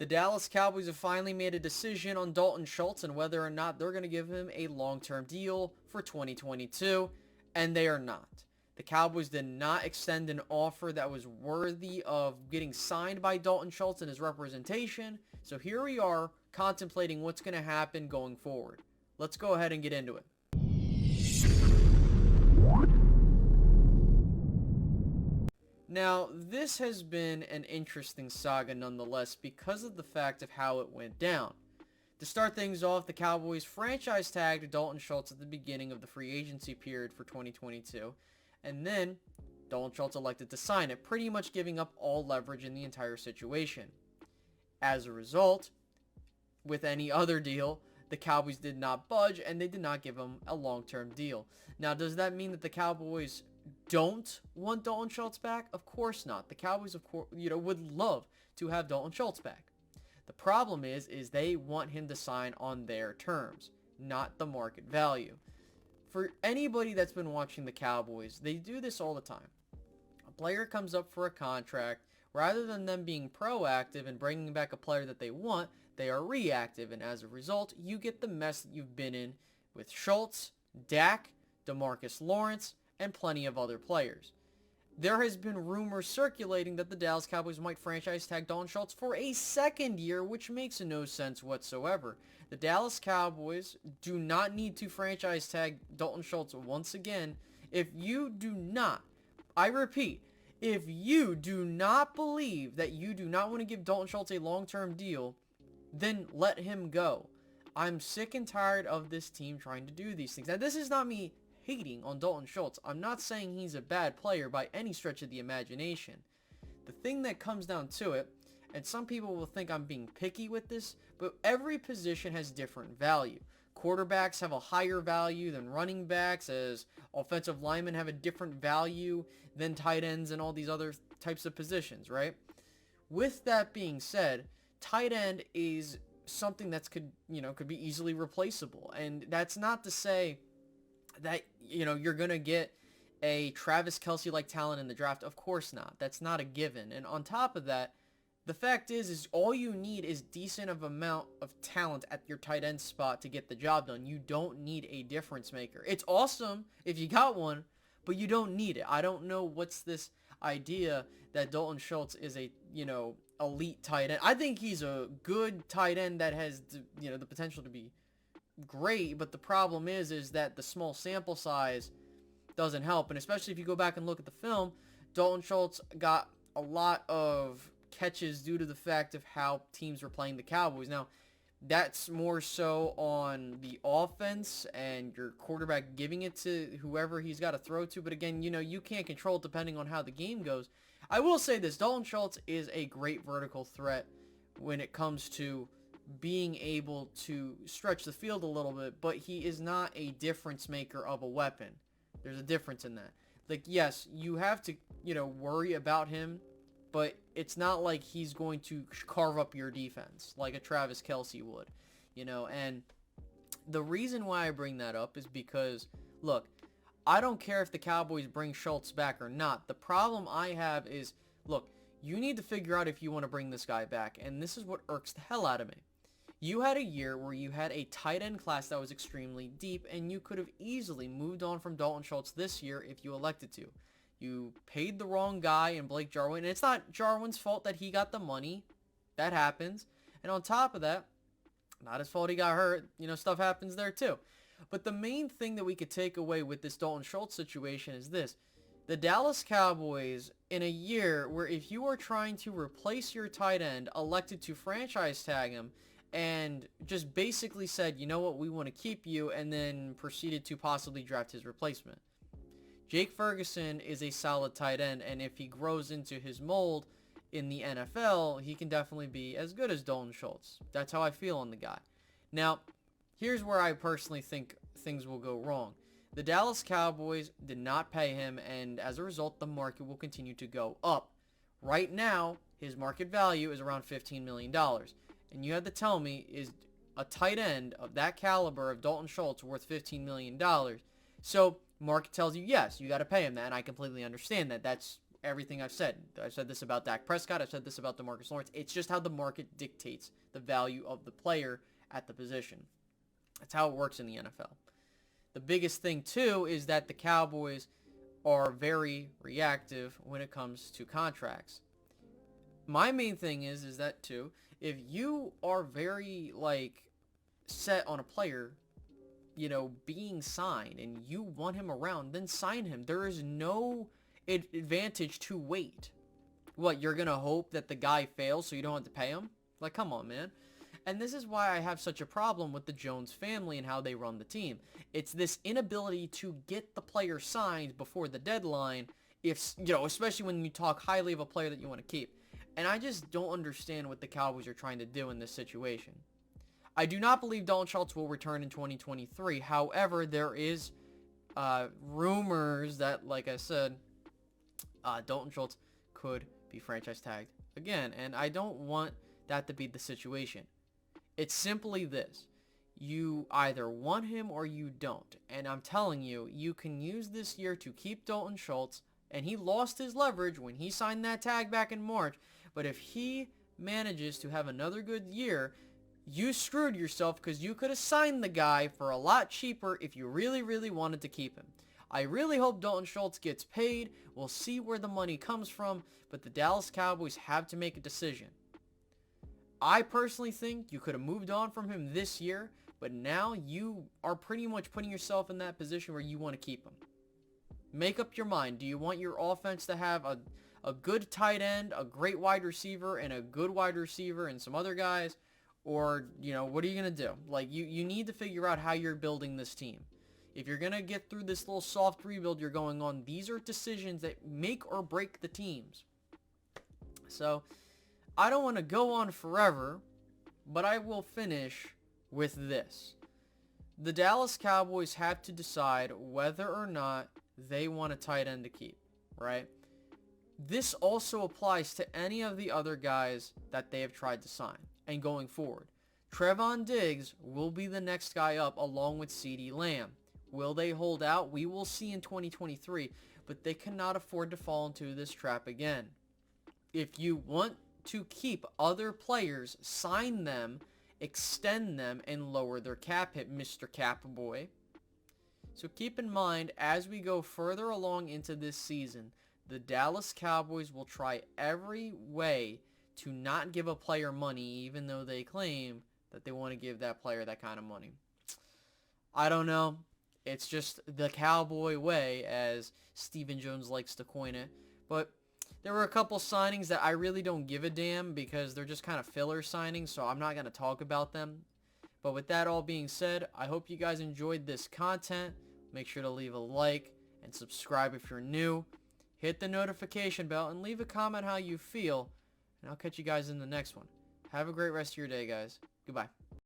The Dallas Cowboys have finally made a decision on Dalton Schultz and whether or not they're going to give him a long-term deal for 2022, and they are not. The Cowboys did not extend an offer that was worthy of getting signed by Dalton Schultz and his representation, so here we are contemplating what's going to happen going forward. Let's go ahead and get into it. Now, this has been an interesting saga nonetheless because of the fact of how it went down. To start things off, the Cowboys franchise tagged Dalton Schultz at the beginning of the free agency period for 2022, and then Dalton Schultz elected to sign it, pretty much giving up all leverage in the entire situation. As a result, with any other deal, the Cowboys did not budge and they did not give him a long-term deal. Now, does that mean that the Cowboys don't want Dalton Schultz back? Of course not. The Cowboys, of course, would love to have Dalton Schultz back. The problem is they want him to sign on their terms, not the market value. For anybody that's been watching the Cowboys, they do this all the time. A player comes up for a contract. Rather than them being proactive and bringing back a player that they want, they are reactive, and as a result, you get the mess that you've been in with Schultz, Dak, DeMarcus Lawrence, and plenty of other players. There has been rumors circulating that the Dallas Cowboys might franchise tag Dalton Schultz for a second year, which makes no sense whatsoever. The Dallas Cowboys do not need to franchise tag Dalton Schultz once again. If you do not, I repeat, if you do not believe that you do not want to give Dalton Schultz a long-term deal, then let him go. I'm sick and tired of this team trying to do these things. Now, this is not me hating on Dalton Schultz. I'm not saying he's a bad player by any stretch of the imagination. The thing that comes down to it, and some people will think I'm being picky with this, but every position has different value. Quarterbacks have a higher value than running backs, as offensive linemen have a different value than tight ends and all these other types of positions, right? With that being said, tight end is something that could be easily replaceable. And that's not to say that, you're going to get a Travis Kelce-like talent in the draft. Of course not. That's not a given. And on top of that, the fact is all you need is decent of amount of talent at your tight end spot to get the job done. You don't need a difference maker. It's awesome if you got one, but you don't need it. I don't know what's this idea that Dalton Schultz is a, elite tight end. I think he's a good tight end that has, the potential to be great, but the problem is that the small sample size doesn't help. And especially if you go back and look at the film, Dalton Schultz got a lot of catches due to the fact of how teams were playing the Cowboys. Now, that's more so on the offense and your quarterback giving it to whoever he's got to throw to. But again, you can't control it depending on how the game goes. I will say this, Dalton Schultz is a great vertical threat when it comes to being able to stretch the field a little bit, but he is not a difference maker of a weapon. There's a difference in that. Like, yes, you have to, worry about him, but it's not like he's going to carve up your defense like a Travis Kelce would, and the reason why I bring that up is because, look, I don't care if the Cowboys bring Schultz back or not. The problem I have is, look, you need to figure out if you want to bring this guy back, and this is what irks the hell out of me. You had a year where you had a tight end class that was extremely deep, and you could have easily moved on from Dalton Schultz this year if you elected to. You paid the wrong guy in Blake Jarwin, and it's not Jarwin's fault that he got the money. That happens. And on top of that, not his fault he got hurt. Stuff happens there too. But the main thing that we could take away with this Dalton Schultz situation is this. The Dallas Cowboys, in a year where if you are trying to replace your tight end, elected to franchise tag him, and just basically said, you know what, we want to keep you, and then proceeded to possibly draft his replacement. Jake Ferguson is a solid tight end, and if he grows into his mold in the NFL, he can definitely be as good as Dalton Schultz. That's how I feel on the guy. Now, here's where I personally think things will go wrong. The Dallas Cowboys did not pay him, and as a result, the market will continue to go up. Right now, his market value is around $15 million. And you had to tell me, is a tight end of that caliber of Dalton Schultz worth $15 million? So, market tells you, yes, you got to pay him that, and I completely understand that. That's everything I've said. I've said this about Dak Prescott. I've said this about DeMarcus Lawrence. It's just how the market dictates the value of the player at the position. That's how it works in the NFL. The biggest thing, too, is that the Cowboys are very reactive when it comes to contracts. My main thing is that, too, if you are very, set on a player, being signed and you want him around, then sign him. There is no advantage to wait. What, you're going to hope that the guy fails so you don't have to pay him? Like, come on, man. And this is why I have such a problem with the Jones family and how they run the team. It's this inability to get the player signed before the deadline, especially when you talk highly of a player that you want to keep. And I just don't understand what the Cowboys are trying to do in this situation. I do not believe Dalton Schultz will return in 2023. However, there is rumors that, like I said, Dalton Schultz could be franchise tagged again. And I don't want that to be the situation. It's simply this. You either want him or you don't. And I'm telling you, you can use this year to keep Dalton Schultz. And he lost his leverage when he signed that tag back in March. But if he manages to have another good year, you screwed yourself because you could have signed the guy for a lot cheaper if you really, really wanted to keep him. I really hope Dalton Schultz gets paid. We'll see where the money comes from. But the Dallas Cowboys have to make a decision. I personally think you could have moved on from him this year, but now you are pretty much putting yourself in that position where you want to keep him. Make up your mind. Do you want your offense to have a good tight end, a great wide receiver, and a good wide receiver and some other guys? Or, what are you going to do? You need to figure out how you're building this team. If you're going to get through this little soft rebuild you're going on, these are decisions that make or break the teams. So, I don't want to go on forever, but I will finish with this. The Dallas Cowboys have to decide whether or not they want a tight end to keep, right? This also applies to any of the other guys that they have tried to sign and going forward. Trevon Diggs will be the next guy up along with CeeDee Lamb. Will they hold out? We will see in 2023, but they cannot afford to fall into this trap again. If you want to keep other players, sign them, extend them, and lower their cap hit, Mr. Cap Boy. So keep in mind, as we go further along into this season, the Dallas Cowboys will try every way to not give a player money, even though they claim that they want to give that player that kind of money. I don't know. It's just the Cowboy way, as Stephen Jones likes to coin it. But there were a couple signings that I really don't give a damn because they're just kind of filler signings, so I'm not going to talk about them. But with that all being said, I hope you guys enjoyed this content. Make sure to leave a like and subscribe if you're new. Hit the notification bell and leave a comment how you feel. And I'll catch you guys in the next one. Have a great rest of your day, guys. Goodbye.